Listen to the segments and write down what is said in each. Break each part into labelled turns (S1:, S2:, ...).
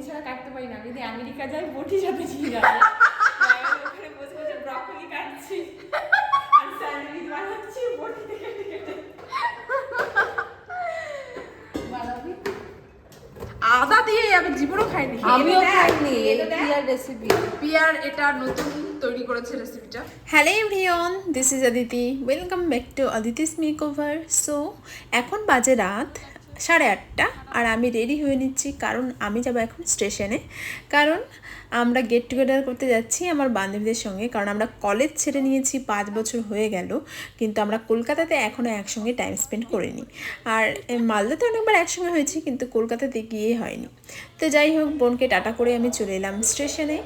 S1: ছাড়া কাটতে পারি না, যদি আমেরিকা যাই বটির সাথে নিয়ে যাবো। ওখানে বসে বসে ব্রকলি কাটছি আর স্যান্ডউইচ বানাচ্ছি বটি থেকে কেটে। আদা দিয়ে আমি জীবনও খাইনি।
S2: আমিও খাইনি। পিয়ার রেসিপি,
S1: পিয়ার এটা নতুন তৈরি করেছে রেসিপিটা। Hello everyone, this is Aditi, welcome back to Aditi's makeover. So এখন বাজে রাত 8:30 আর আমি রেডি হয়ে নিচ্ছি, কারণ আমি যাব এখন স্টেশনে। কারণ আমরা গেট টুগেদার করতে যাচ্ছি আমার বান্ধবীদের সঙ্গে, কারণ আমরা কলেজ ছেড়ে নিয়েছি 5 বছর হয়ে গেল, কিন্তু আমরা কলকাতাতে এখনও একসঙ্গে টাইম স্পেন্ড করিনি। আর মালদাতে অনেকবার একসঙ্গে হয়েছি, কিন্তু কলকাতাতে গিয়ে হয়নি। তো যাই হোক, বোনকে টাটা করে আমি চলে এলাম স্টেশনে।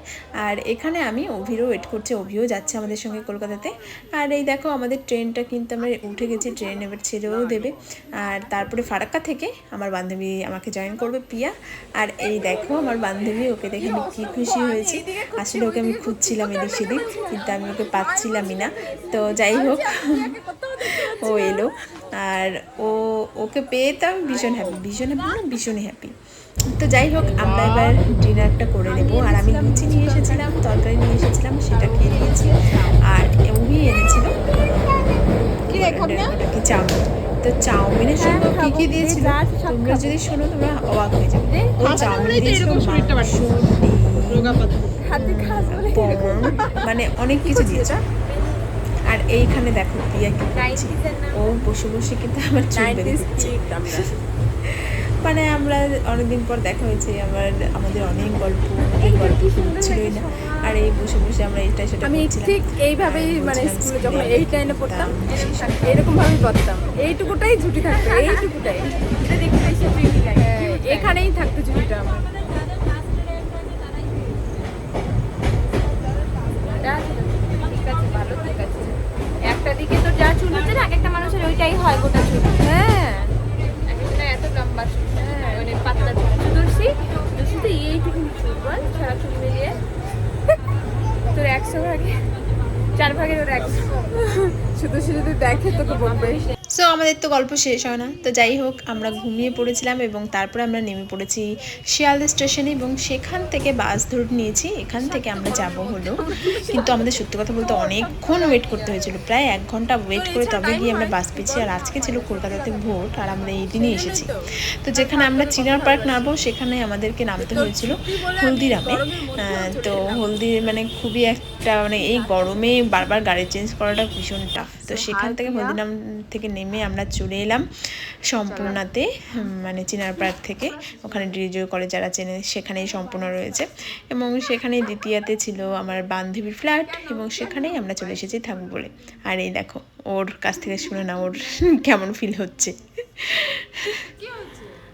S1: আর এখানে আমি অভিরও ওয়েট করছি, অভিও যাচ্ছে আমাদের সঙ্গে কলকাতাতে। আর এই দেখো আমাদের ট্রেনটা কিন্তু আমরা উঠে গেছি, ট্রেন এবার ছেড়েও দেবে। আর তারপরে ফারাক্কা থেকে আমার বান্ধবী আমাকে জয়েন করবে, পিয়া। আর এই দেখো আমার বান্ধবী, ওকে দেখে আমি কী খুশি হয়েছি। আসলে ওকে আমি খুঁজছিলাম এদিক সেদিক, কিন্তু আমি ওকে পাচ্ছিলামই না। তো যাই হোক, ও এলো আর ওকে পেয়ে তো আমি ভীষণই হ্যাপি। তো যাই হোক, আমরা এবার ডিনারটা করে নেবো। আর আমি লুচি নিয়ে এসেছিলাম, তরকারি নিয়ে এসেছিলাম, সেটা খেয়ে নিয়েছি। আর উনি এনেছিল কি চাউমিন। তো চাউমিনের সঙ্গে কী কী দিয়েছিল তোমরা যদি শোনো তোমরা অবাক হয়ে যাবে। ও চাউমিন দিয়েছিল মাংস, মানে অনেক কিছু দিয়েছে। আর এইখানে দেখো পিয়া কি করছে, ও বসে বসে কিন্তু আমার চুল বেঁধে দিচ্ছে। মানে আমরা অনেকদিন পর দেখা হয়েছে, আমাদের অনেক গল্প ছিলই না। আর এই বসে বসে আমরা এটা সেটা
S2: আমি ঠিক এইভাবেই মানে স্কুলে যখন 8 9 পড়তাম এরকম ভাবেই করতাম। এইটুকুটাই ছুটি থাকতো, এইটুকুটাই এখানেই থাকতো ছুটিটা আমার। একটা দিকে তো যা চুল হচ্ছে না, একটা মানুষের ওইটাই হয় গোটা চুল। হ্যাঁ, এত লম্বা চুল, মানে পাতলা চুল। শুধু এইটুকু চুল বল, সারা চুল মিলিয়ে তোর 100 ভাগে 4 ভাগের ওর 100। শুধু দেখে তোকে বলবে।
S1: সো আমাদের তো গল্প শেষ হয় না। তো যাই হোক, আমরা ঘুমিয়ে পড়েছিলাম এবং তারপরে আমরা নেমে পড়েছি শিয়ালদা স্টেশনে, এবং সেখান থেকে বাস ধরে নিয়েছি। এখান থেকে আমরা যাব হলো, কিন্তু আমাদের সত্যি কথা বলতে অনেকক্ষণ ওয়েট করতে হয়েছিল, প্রায় 1 ঘন্টা ওয়েট করে তবে গিয়ে আমরা বাস পেয়েছি। আর আজকে ছিল কলকাতাতে ভোট, আর আমরা এই দিনই এসেছি। তো যেখানে আমরা চিনার পার্ক নামবো, সেখানে আমাদেরকে নামতে হয়েছিল হলদিরামে। তো হলদির মানে খুবই একটা মানে এই গরমে বারবার গাড়ি চেঞ্জ করাটা ভীষণ টাফ। তো সেখান থেকে হলদিরাম থেকে নেমে আমরা চলে এলাম সম্পূর্ণাতে, মানে চিনার পার্ক থেকে। ওখানে ডিজে কলেজ যারা চেনে সেখানেই সম্পূর্ণ রয়েছে, এবং সেখানেই দ্বিতীয়াতে ছিল আমার বান্ধবীর ফ্ল্যাট, এবং সেখানেই আমরা চলে এসেছি থাকবো বলে। আর এই দেখো, ওর কাছ থেকে শুনে না ওর কেমন ফিল হচ্ছে।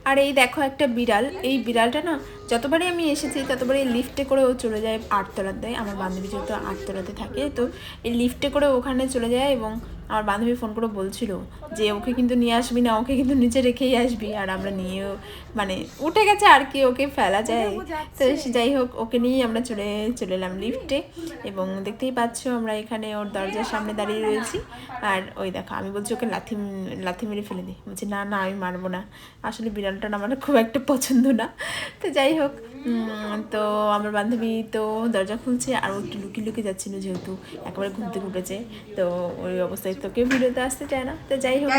S1: আর এই দেখো একটা বিড়াল, এই বিড়ালটা না যতবারই আমি এসেছি ততবারই লিফটে করে ও চলে যায় 8 তলাতে। আমার বান্ধবী যেহেতু 8 তলাতে থাকে, তো এই লিফটে করে ওখানে চলে যায়। এবং আমার বান্ধবী ফোন করে বলছিল যে ওকে কিন্তু নিয়ে আসবি না, ওকে কিন্তু নিচে রেখেই আসবি। আর আমরা নিয়েও মানে উঠে গেছে আর কি, ওকে ফেলা যায়। তো যাই হোক, ওকে নিয়েই আমরা চলে এলাম লিফটে। এবং দেখতেই পাচ্ছ আমরা এখানে ওর দরজার সামনে দাঁড়িয়ে রয়েছি। আর ওই দেখো, আমি বলছি ওকে লাথি মেরে ফেলে দিই, বলছি না আমি মারবো না। আসলে বিড়ালটা আমার খুব একটা পছন্দ না। তো যাই হোক, তো আমার বান্ধবী তো দরজা খুলছে, আর ও একটু লুকিয়ে যাচ্ছিলো, যেহেতু একেবারে ঘুম থেকে উঠেছে। তো ওই অবস্থায় তো কেউ ভিডিওতে আসতে চায় না। তো যাই হোক,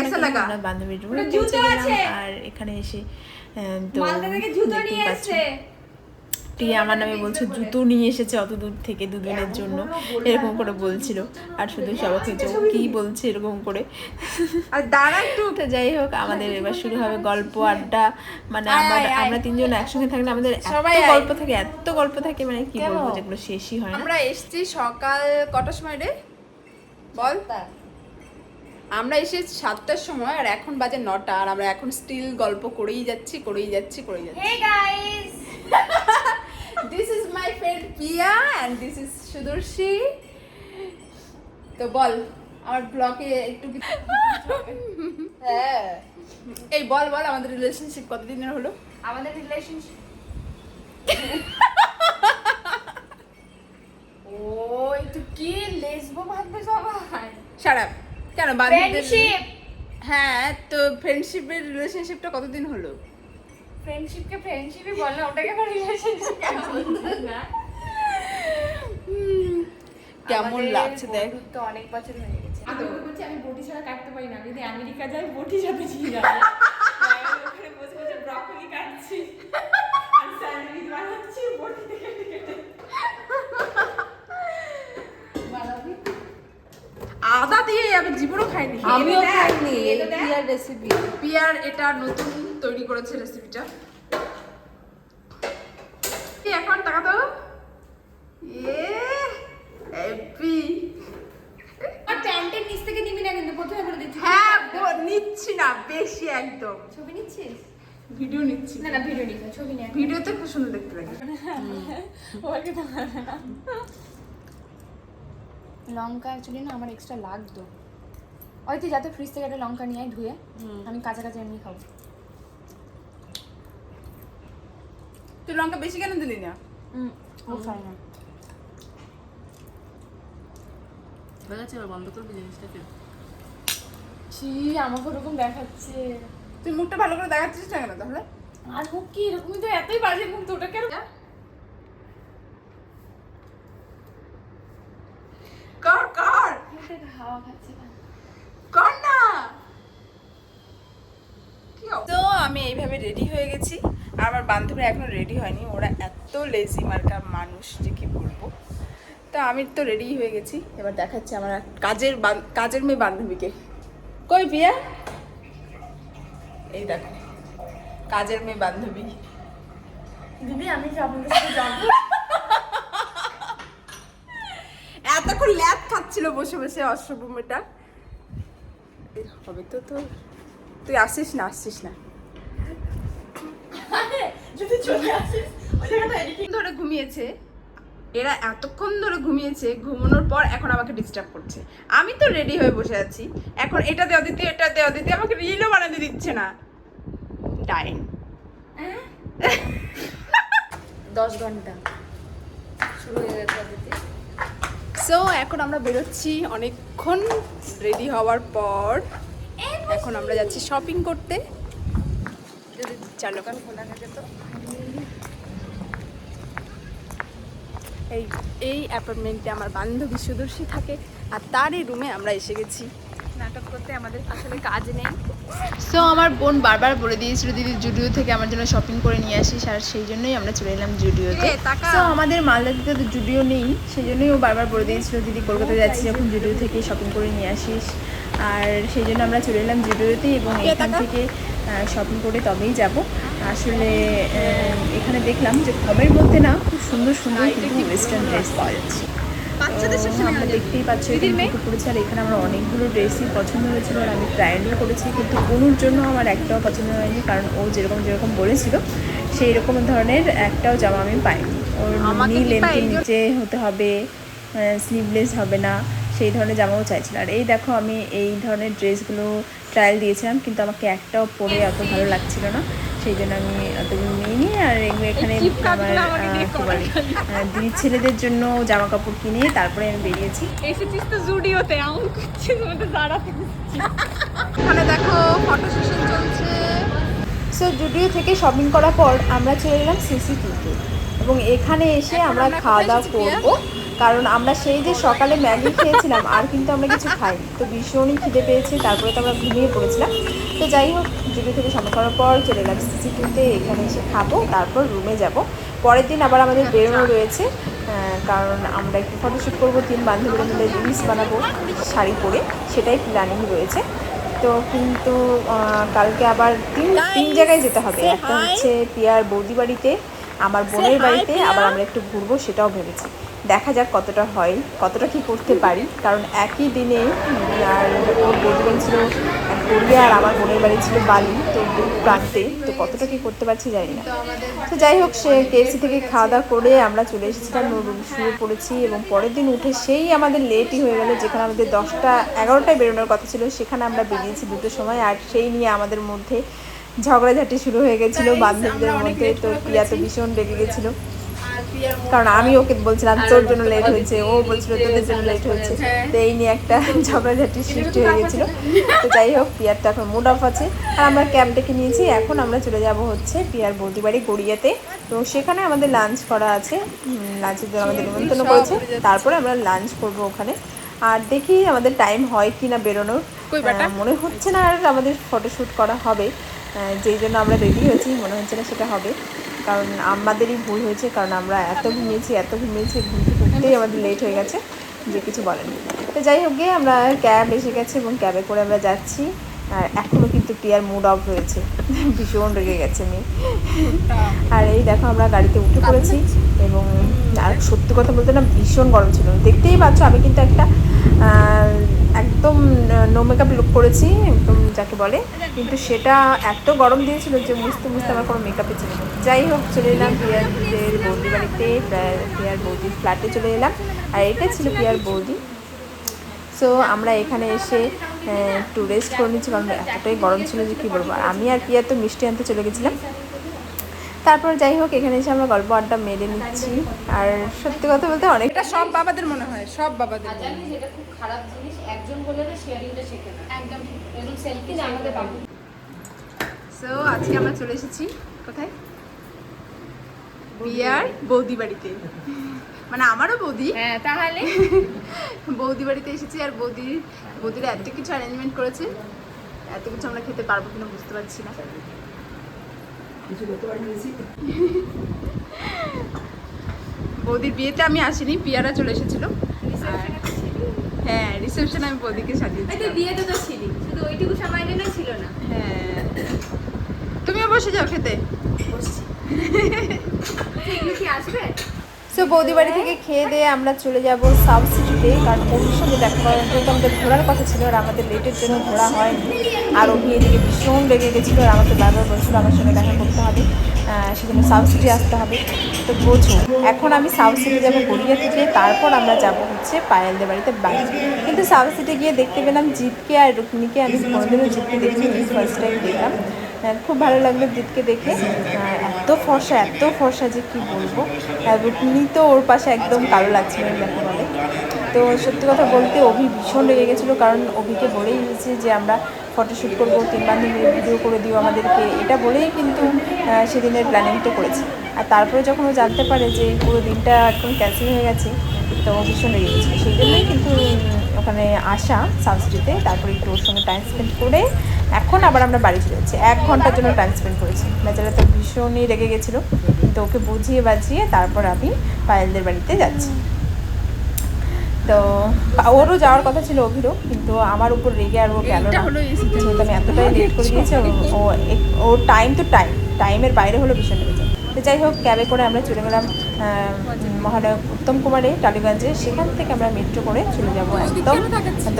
S1: আমরা বান্ধবীর রুমে পৌঁছে গেলাম। আর এখানে এসে তো দেখতেই পাচ্ছ প্রিয়া আমার নামে বলছে জুতো নিয়ে এসেছে অত দূর থেকে দুদিনের জন্য, এরকম করে বলছিল। আর শুধু সবাই হয়েছে ও কী বলছে এরকম করে। আর দাঁড়া একটু। তো যাই হোক, আমাদের এবার শুরু হবে গল্প আড্ডা। মানে আমরা 3 জন একসঙ্গে থাকলে আমাদের এত গল্প থাকে মানে কি বলবো, যেগুলো শেষই হয় না।
S2: আমরা এসেছি সকাল কটার সময় রে বল? আমরা এসেছি 7টার সময়, আর এখন বাজে 9টা। আর আমরা এখন স্টিল গল্প করেই যাচ্ছি। Hey guys, this is my friend Pia and this is Sudurshi. তো বল আমার ব্লগে একটু হ্যাঁ এই বল আমাদের রিলেশনশিপ কতদিনের হলো?
S3: আমাদের রিলেশনশিপ ও একটু কি লেসবো ভাববে সবাই।
S2: Shut up. কেন বান্ধবীদের?
S3: ফ্রেন্ডশিপ।
S2: হ্যাঁ, তো ফ্রেন্ডশিপের রিলেশনশিপটা কতদিন হলো?
S3: ফ্রেন্ডশিপকে ফ্রেন্ডশিপই বল না, ওটাকে আবার রিলেশনশিপ কেন বলছিস না?
S2: কেমন লাগছে দেখ।
S3: তো অনেক বছর হয়ে গেছে।
S1: আমি বলছি আমি বটি ছাড়া কাটতে পারি না, আমি যদি আমেরিকা যাই বটি সাথে ছিঁড়ে যাবে। ওখানে বসে বসে ব্রকলি কাটছি আর স্যান্ডউইচ বানাচ্ছি বটি থেকে কেটে।
S2: আদা দিয়ে আমি জীবনও খাইনি।
S3: আমিও খাইনি, এটা পিয়ার রেসিপি।
S2: পিয়ার এটা নতুন তৈরি করেছে রেসিপিটা। কি এখন টাকা তো হ্যাপি।
S3: আর ট্যান্টের নিচ থেকে নিবি না কিন্তু, প্রথমে বলে দিচ্ছি।
S2: হ্যাঁ নিচ্ছি না বেশি একদম।
S3: ছবি নিচ্ছিস?
S2: ভিডিও নিচ্ছি।
S3: না না, ভিডিও নিস না, ছবি নিয়ে।
S2: ভিডিওতে খুব সুন্দর দেখতে লাগে।
S3: ওকে তো লঙ্কা অ্যাকচুয়ালি না আমার এক্সট্রা লাগতো। ওই তুই যাতে ফ্রিজ থেকে একটা লঙ্কা নিয়ে আয় ধুয়ে, আমি কাঁচা কাঁচা এমনি খাবো।
S2: তুই লঙ্কা বেশি কেন দিলি না?
S3: ও খাই না।
S4: হয়ে গেছে, এবার বন্ধ করবি জিনিসটাকে।
S3: ছি, আমাকে ওরকম দেখাচ্ছে।
S2: তুই মুখটা ভালো করে দেখাচ্ছিস না কেন তাহলে?
S3: আর মুখ কি এরকমই তো, এতই বাজে মুখ তো, ওটা কেন?
S2: কর কর
S3: হাওয়া খাচ্ছে না।
S2: কর না। তো আমি এইভাবে রেডি হয়ে গেছি, আর আমার বান্ধবীরা এখনো রেডি হয়নি। ওরা এত লেজি মার্কা মানুষ যে কি বলবো। তো আমি তো রেডি হয়ে গেছি, এবার দেখাচ্ছি আমার এক কাজের মেয়ে বান্ধবীকে। কই বিয়া? এই দেখো কাজের মেয়ে বান্ধবী।
S3: দিদি আমি কি আপনাদের সাথে যাবো?
S2: এতক্ষণ ল্যাব খাচ্ছিল বসে বসে অশ্বমেটা। হবে তো তোর, তুই আসিস না।
S3: যদি চলে আসিস ওই জায়গাটা এডিটিং
S2: ধরে ঘুমিয়েছে, এরা এতক্ষণ ধরে ঘুমিয়েছে, ঘুমানোর পর এখন আমাকে ডিস্টার্ব করছে। আমি তো রেডি হয়ে বসে আছি, এখন এটা দেওয়া দিতে এটা দেওয়া দিতে আমাকে রিলও বানাতে দিচ্ছে না। টাইম
S3: 10 ঘন্টা শুরু হয়ে গেছে দিদি।
S2: সো এখন আমরা বেরোচ্ছি অনেকক্ষণ রেডি হওয়ার পর। এখন আমরা যাচ্ছি শপিং করতে। যদি চার দোকান খোলা থাকে তো। এই অ্যাপার্টমেন্টে আমার বান্ধবী সুদর্শী থাকে, আর তারই রুমে আমরা এসে গেছি নাটক করতে। আমাদের আসলে কাজ নেই। সো আমার বোন বারবার বলে দিয়েছিল দিদি জুডিও থেকে আমার জন্য শপিং করে নিয়ে আসিস, আর সেই জন্যই আমরা চলে এলাম জুডিওতে। সো আমাদের মালদাতে তো জুডিও নেই, সেই জন্যই ও বারবার বলে দিয়েছিল দিদি কলকাতায় যাচ্ছি যখন জুডিও থেকে শপিং করে নিয়ে আসিস, আর সেই জন্য আমরা চলে এলাম জুডিওতে এবং এখান থেকে শপিং করে তবেই যাব। আসলে এখানে দেখলাম যে কমের মধ্যে না খুব সুন্দর সুন্দর কিন্তু ওয়েস্টার্ন ড্রেস পাওয়া যাচ্ছে। আমরা দেখতেই পাচ্ছি এখানে পড়েছে, আর এখানে আমার অনেকগুলো ড্রেসই পছন্দ হয়েছিল, আর আমি ট্রায়ালও করেছি, কিন্তু অনুর জন্য আমার একটাও পছন্দ হয়নি, কারণ ও যেরকম বলেছিল সেই রকম ধরনের একটাও জামা আমি পাইনি। ওর নি লেন্থের নিচে হতে হবে, স্লিভলেস হবে না, সেই ধরনের জামাও চাইছিল। আর এই দেখো আমি এই ধরনের ড্রেসগুলো ট্রায়াল দিয়েছিলাম, কিন্তু আমাকে একটাও পরে অত ভালো লাগছিল না, সেই জন্য আমি অতগুলো নিইনি। আর এগুলো এখানে আমার দিদির ছেলেদের জন্য জামা কাপড় কিনে তারপরে আমি বেরিয়েছি।
S3: এসেছিস তো জুডিওতে, এমন করছিস মধ্যে দাঁড়াতে।
S2: এখানে দেখো ফটো সেশন চলছে।
S1: সো জুডিও থেকে শপিং করার পর আমরা চলে এলাম সিসি2তে, এবং এখানে এসে আমরা খাওয়া দাওয়া করবো, কারণ আমরা সেই যে সকালে ম্যাগি খেয়েছিলাম আর কিন্তু আমরা কিছু খাইনি, তো ভীষণই খিদে পেয়েছে, তারপরে তো আমরা ঘুমিয়ে পড়েছিলাম। তো যাই হোক জুডিও থেকে শপিং করার পর চলে এলাম সিসি2তে, এখানে এসে খাবো, তারপর রুমে যাব। পরের দিন আবার আমাদের বেরোনো রয়েছে, কারণ আমরা একটু ফটোশ্যুট করবো, 3 বান্ধবীরা মিলে রিলস বানাবো শাড়ি পরে, সেটাই প্ল্যানিং রয়েছে। তো কিন্তু কালকে আবার তিন জায়গায় যেতে হবে, একটা হচ্ছে পিয়ার বৌদি বাড়িতে, আমার বোনের বাড়িতে, আবার আমরা একটু ঘুরবো, সেটাও ভেবেছি। দেখা যাক কতটা হয়, কতটা কি করতে পারি, কারণ একই দিনে আর ওর বৌদি বাড়ি ছিল গড়িয়া আর আমার বোনের বাড়ি ছিল বালি, তো প্রান্তে, তো কতটা কি করতে পারছি জানি না। তো যাই হোক সে কেএফসি থেকে খাওয়া দাওয়া করে আমরা চলে এসেছিলাম, শুয়ে পড়েছি, এবং পরের দিন উঠে সেই আমাদের লেটই হয়ে গেল, যেখানে আমাদের 10টা-11টায় বেরোনোর কথা ছিল সেখানে আমরা বেরিয়েছি 2টোর সময়, আর সেই নিয়ে আমাদের মধ্যে ঝগড়াঝাটি শুরু হয়ে গেছিলো বান্ধবীদের মধ্যে। তো প্রিয়া তো ভীষণ রেগে গেছিলো, কারণ আমি ওকে বলছিলাম তোর জন্য লেট হয়েছে, ও বলছিল তোদের জন্য লেট হয়েছে, তো এই নিয়ে একটা ঝগড়াঝাটি সৃষ্টি হয়ে গেছিলো। তো যাই হোক, পিয়ার তো এখন মুড অফ আছে আর আমরা ক্যাব ডেকে নিয়েছি। এখন আমরা চলে যাব হচ্ছে পিয়ার বৌদি বাড়ি গড়িয়াতে। তো সেখানে আমাদের লাঞ্চ করা আছে, লাঞ্চের জন্য আমাদের নিমন্ত্রণ করেছে, তারপরে আমরা লাঞ্চ করব ওখানে। আর দেখি আমাদের টাইম হয় কি না বেরোনোর, মনে হচ্ছে না আর আমাদের ফটোশ্যুট করা হবে, যেই জন্য আমরা রেডি হয়েছি, মনে হচ্ছে না সেটা হবে। কারণ আমাদেরই ভুল হয়েছে, কারণ আমরা এত ঘুমিয়েছি ঘুমতে ঘুরতেই আমাদের লেট হয়ে গেছে, যে কিছু বলেনি। তো যাই হোক গিয়ে আমরা ক্যাব এসে গেছে এবং ক্যাবে করে আমরা যাচ্ছি। আর এখনও কিন্তু পিয়ার মুড অফ রয়েছে, ভীষণ রেগে গেছে মেয়ে। আর এই দেখো আমরা গাড়িতে উঠে পড়েছি এবং আর সত্যি কথা বলতে না ভীষণ গরম ছিল, দেখতেই পাচ্ছ আমি কিন্তু একটা একদম নো মেকআপ লুক করেছি একদম যাকে বলে, কিন্তু সেটা এত গরম দিয়েছিল যে বুঝতে আমার কোনো মেকআপে ছিল না। যাই হোক চলে এলাম পিয়ারদের বৌদি বাড়িতে, পিয়ার বৌদির ফ্ল্যাটে চলে এলাম। আর এটা ছিল পিয়ার বৌদি। সো আমরা এখানে এসে একটু রেস্ট করে নিচ্ছি, কারণ এতটাই গরম ছিল যে কী বলবো। আমি আর পিয়ার তো মিষ্টি আনতে চলে গেছিলাম। তারপর যাই হোক এখানে এসে আমরা গল্প আড্ডা মেরে নিচ্ছি। আর সত্যি কথা বলতে অনেক,
S2: এটা সব বাবাদের মনে হয়, সব বাবাদের মনে হয়।
S3: জানিস এটা খুব খারাপ জিনিস, একজন বলে না শেয়ারিংটা শেখে না একদম। এবং সেলফি না আমাদের বাবু।
S2: সো আজকে আমরা চলে এসেছি কোথায়? পিয়ার বৌদি বাড়িতে, মানে আমারও বৌদি।
S3: হ্যাঁ তাহলে
S2: বৌদি বাড়িতে এসেছি। আর বৌদিরা এত কিছু অ্যারেঞ্জমেন্ট করেছে, এত কিছু আমরা খেতে পারবো কিনা বুঝতে পারছি না। বৌদির বিয়েতে আমি আসিনি, পিয়ারা চলে এসেছিল। হ্যাঁ রিসেপশন আমি বৌদিকে সাজিয়েছি।
S3: বিয়েতে তো ছিলি, শুধু ওইটুকু সময় না ছিল না।
S2: হ্যাঁ তুমিও বসে যাও খেতে।
S3: এগুলো কি আসবে?
S1: সো বৌদি বাড়ি থেকে খেয়ে দিয়ে আমরা চলে যাব সাউথ সিটিতে, কারণ ওর সঙ্গে দেখা করার জন্য আমাদের ঘোরার কথা ছিল আর আমাদের লেটের জন্য ঘোরা হয়নি। আর ও এদিকে ভীষণ লেগে গেছিলো আর আমাকে বারবার বলছিল আমার সঙ্গে দেখা করতে হবে, সেজন্য সাউথ সিটি আসতে হবে। তো বোঝো এখন আমি সাউথ সিটি যাবো গড়িয়া থেকে, তারপর আমরা যাব হচ্ছে পায়েলদের বাড়িতে বাড়ি। কিন্তু সাউথ সিটি গিয়ে দেখতে পেলাম জিৎকে আর রুক্মিণীকে। আমি কোনোদিনও জিৎকে দেখিনি, ফার্স্ট টাইম দেখলাম। খুব ভালো লাগলো জিৎকে দেখে, এত ফর্সা যে কি বলবো। রুক্মিণী তো ওর পাশে একদম কালো লাগছিল যাকে বলে। তো সত্যি কথা বলতে অভি ভীষণ লেগে গেছিলো, কারণ অভিকে বলেই দিয়েছে যে আমরা ফটোশ্যুট করবো, 3 বান্ধবী ভিডিও করে দিও আমাদেরকে, এটা বলেই কিন্তু সেদিনের প্ল্যানিংটা করেছে। আর তারপরে যখন ও জানতে পারে যে পুরো দিনটা এখন ক্যান্সেল হয়ে গেছে, তো ভীষণ লেগে গেছিলো। সেই জন্যই কিন্তু ওখানে আসা সাউথ সিটিতে, তারপরে একটু ওর সঙ্গে টাইম স্পেন্ড করে এখন আবার আমরা বাড়ি চলে যাচ্ছি। 1 ঘন্টার জন্য টাইম স্পেন্ড করেছি। বেচারা তো ভীষণই রেগে গেছিলো, কিন্তু ওকে বুঝিয়ে বাজিয়ে তারপর আমি পায়েলদের বাড়িতে যাচ্ছি। তো ওরও যাওয়ার কথা ছিল অভিরও, কিন্তু আমার উপর রেগে আর ও গেল না, যেহেতু আমি এতটাই লেট করে দিয়েছি। ও টাইমের বাইরে হলো ভীষণ লেগেছে। তো যাই হোক ক্যাবে করে আমরা চলে গেলাম মহানায়ক উত্তম কুমারে টালিগঞ্জে। সেখান থেকে আমরা মেট্রো করে চলে যাব একদম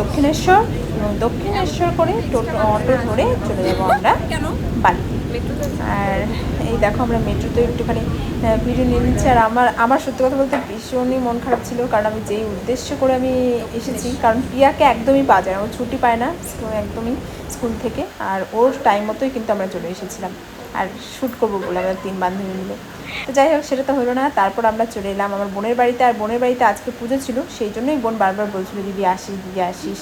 S1: দক্ষিণেশ্বর, এবং দক্ষিণেশ্বর করে অটো ধরে চলে যাবো আমরা বালি। আর এই দেখো আমরা মেট্রোতে একটুখানি ভিডিও নিয়ে নিচ্ছি। আর আমার সত্যি কথা বলতে ভীষণই মন খারাপ ছিল, কারণ আমি যেই উদ্দেশ্য করে আমি এসেছি, কারণ পিয়াকে একদমই পাওয়া যায় না, ও ছুটি পায় না একদমই স্কুল থেকে। আর ওর টাইম মতোই কিন্তু আমরা চলে এসেছিলাম আর শ্যুট করবো বলে আমরা 3 বান্ধবী মিলে। তো যাই হোক সেটা তো হলো না। তারপর আমরা চলে এলাম আমার বোনের বাড়িতে। আর বোনের বাড়িতে আজকে পুজো ছিল, সেই জন্যই বোন বারবার বলছিল দিদি আসিস।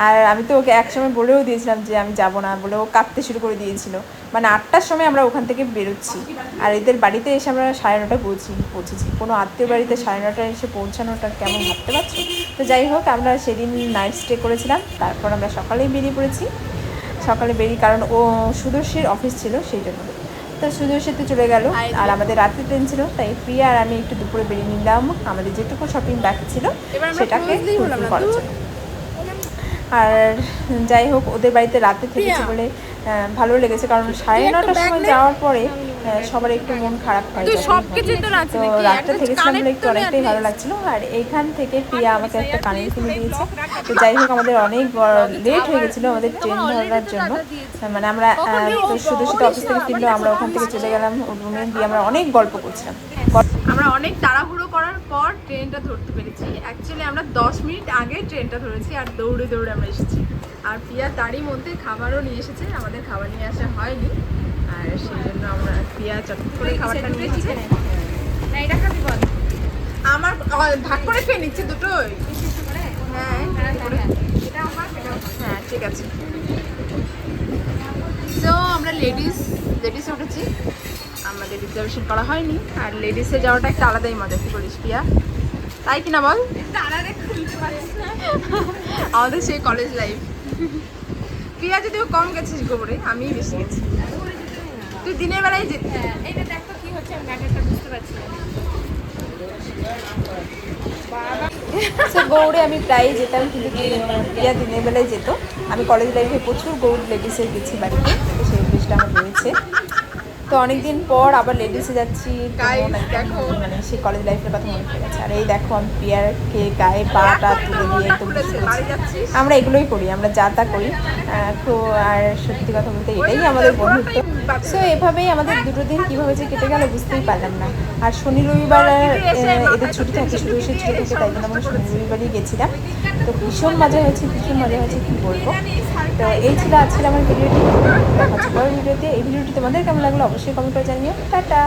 S1: আর আমি তো ওকে একসময় বলেও দিয়েছিলাম যে আমি যাব না বলে, ও কাঁদতে শুরু করে দিয়েছিল। মানে 8টার সময় আমরা ওখান থেকে বেরোচ্ছি, আর এদের বাড়িতে এসে আমরা 9:30 পৌঁছেছি। কোনো আত্মীয় বাড়িতে 9:30 এসে পৌঁছানোটা কেমন ভাবতে পারছি। তো যাই হোক আমরা সেদিন নাইট স্টে করেছিলাম, তারপর আমরা সকালেই বেরিয়ে পড়েছি। কারণ ও সুদর্শীর অফিস ছিল সেই জন্য। তো সুদর্শীতে চলে গেল আর আমাদের রাত্রে ট্রেন ছিল, তাই প্রিয়া আর আমি একটু দুপুরে বেরিয়ে নিলাম আমাদের যেটুকু শপিং বাকি ছিল সেটাকে ফুলফিল করার জন্য। আর যাই হোক ওদের বাড়িতে রাতে থেকেছি বলে ভালো লেগেছে, কারণ 9:30টার সময় যাওয়ার পরে সবার একটু মন খারাপ হয়ে যায়। তো রাতটা থেকেছিলাম বলে একটু অনেকটাই ভালো লাগছিল। আর এইখান থেকে প্রিয়া আমাকে একটা কানের কিনে দিয়েছে। তো যাই হোক আমাদের অনেক লেট হয়ে গেছিলো আমাদের ট্রেন ধরার জন্য। মানে আমরা তো শুধু অফিস থেকে ফিরলেও আমরা ওখান থেকে চলে গেলাম ওর রুমে, দিয়ে আমরা অনেক গল্প করছিলাম।
S2: আমরা অনেক তাড়াহুড়ো করার পর ট্রেনটা ধরতে পেরেছি। অ্যাকচুয়ালি আমরা 10 মিনিট আগে ট্রেনটা ধরেছি আর দৌড়ে আমরা এসেছি। আর প্রিয়া তারই মধ্যে খাবারও নিয়ে এসেছে, আমাদের খাবার নিয়ে আসা হয়নি। আর সেই জন্য আমরা প্রিয়া চট করে খাবারটা নিয়ে এসেছে।
S3: না এটা খাবি বল
S2: আমার ভাগ করে খেয়ে নিচ্ছে দুটোই। হ্যাঁ
S3: এটা আমার এটা
S2: হ্যাঁ ঠিক আছে। তো আমরা লেডিসে উঠেছি, আমাদের রিজার্ভেশন করা হয়নি, আর লেডিসে যাওয়াটা একটা আলাদাই মজা। কি বলিস প্রিয়া, তাই কিনা বল?
S3: তারারে খুলতে পারিস না
S2: আমাদের সেই কলেজ লাইফ। প্রিয়া যদিও কম গেছিস গোবরে, আমিই বেশি গেছি। তুই দিনের বেলায় যেতি।
S3: হ্যাঁ এটা দেখো কি হচ্ছে আমি ম্যাটারটা বুঝতে পারছি না
S1: সো গৌড়ে আমি প্রায়ই যেতাম, কিন্তু প্রিয়া দিনের বেলায় যেত। আমি কলেজ লাইফে প্রচুর গৌড় লেডিসে গেছি বাড়িতে, তো সেই অভ্যেসটা আমার রয়েছে। তো অনেকদিন পর আবার লেডিসে যাচ্ছি, তো
S2: Guys,
S1: মন একদম
S2: দেখো।
S1: মানে সেই কলেজ লাইফের কথা মনে পড়ে গেছে। আর এই দেখো আমি প্রিয়ারকে গায়ে পাটা তুলে দিয়ে একদম
S2: খুলেছে, বাড়ি যাচ্ছিস?
S1: আমরা এগুলোই করি, আমরা যা তা করি। তো আর সত্যি কথা বলতে এটাই আমাদের বন্ধুত্ব। সো এভাবেই আমাদের দুটো দিন কীভাবে যে কেটে গেল বুঝতেই পারলাম না। আর শনি রবিবার এদের ছুটি থাকে, শুধু ছুটি থাকে, তাই জন্য আমরা শনি রবিবারই গেছিলাম। তো ভীষণ মজা হয়েছে, ভীষণ মজা হয়েছে, কী বলবো। তো এই ছিল আজকের আমার ভিডিওটি। দেখা হচ্ছে পরের ভিডিওতে। এই ভিডিওটি তোমাদের কেমন লাগলো অবশ্যই কমেন্ট করে জানিও। টাটা।